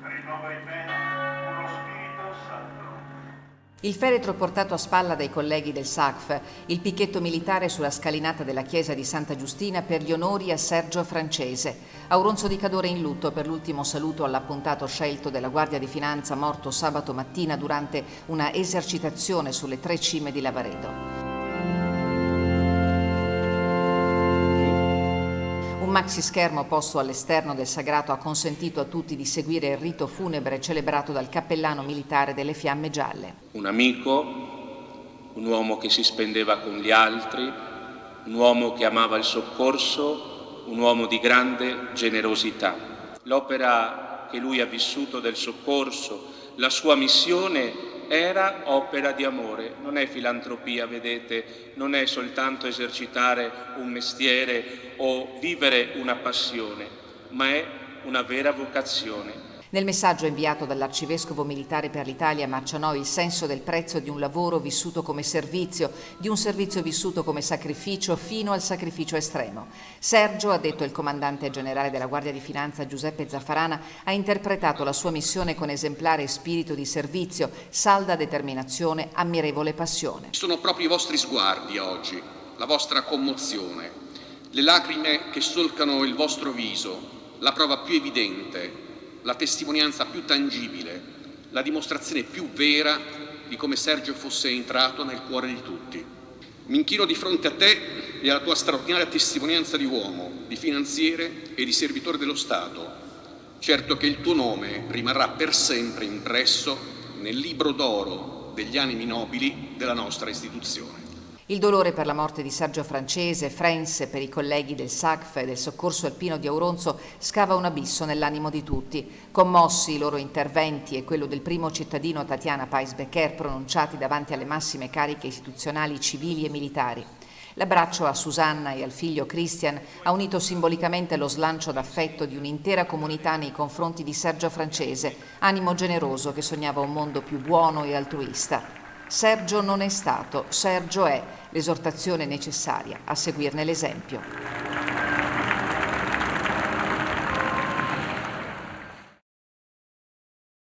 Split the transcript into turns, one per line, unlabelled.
Rinnova in me uno spirito santo.
Il feretro portato a spalla dai colleghi del SACF, il picchetto militare sulla scalinata della chiesa di Santa Giustina per gli onori a Sergio Francese. Auronzo di Cadore in lutto per l'ultimo saluto all'appuntato scelto della Guardia di Finanza morto sabato mattina durante una esercitazione sulle 3 cime di Lavaredo. Un maxi schermo posto all'esterno del sagrato ha consentito a tutti di seguire il rito funebre celebrato dal cappellano militare delle Fiamme Gialle.
Un amico, un uomo che si spendeva con gli altri, un uomo che amava il soccorso, un uomo di grande generosità. L'opera che lui ha vissuto del soccorso, la sua missione era opera di amore, non è filantropia, vedete, non è soltanto esercitare un mestiere o vivere una passione, ma è una vera vocazione.
Nel messaggio inviato dall'arcivescovo militare per l'Italia Marcianò il senso del prezzo di un lavoro vissuto come servizio, di un servizio vissuto come sacrificio fino al sacrificio estremo. Sergio, ha detto il comandante generale della Guardia di Finanza Giuseppe Zaffarana, ha interpretato la sua missione con esemplare spirito di servizio, salda determinazione, ammirevole passione.
Sono proprio i vostri sguardi oggi, la vostra commozione, le lacrime che solcano il vostro viso, la prova più evidente, la testimonianza più tangibile, la dimostrazione più vera di come Sergio fosse entrato nel cuore di tutti. Mi inchino di fronte a te e alla tua straordinaria testimonianza di uomo, di finanziere e di servitore dello Stato, certo che il tuo nome rimarrà per sempre impresso nel libro d'oro degli animi nobili della nostra istituzione.
Il dolore per la morte di Sergio Francese, Frense, per i colleghi del SACF e del Soccorso Alpino di Auronzo scava un abisso nell'animo di tutti. Commossi i loro interventi e quello del primo cittadino Tatiana Pais-Becker pronunciati davanti alle massime cariche istituzionali civili e militari. L'abbraccio a Susanna e al figlio Christian ha unito simbolicamente lo slancio d'affetto di un'intera comunità nei confronti di Sergio Francese, animo generoso che sognava un mondo più buono e altruista. Sergio non è stato, Sergio è, l'esortazione necessaria a seguirne l'esempio.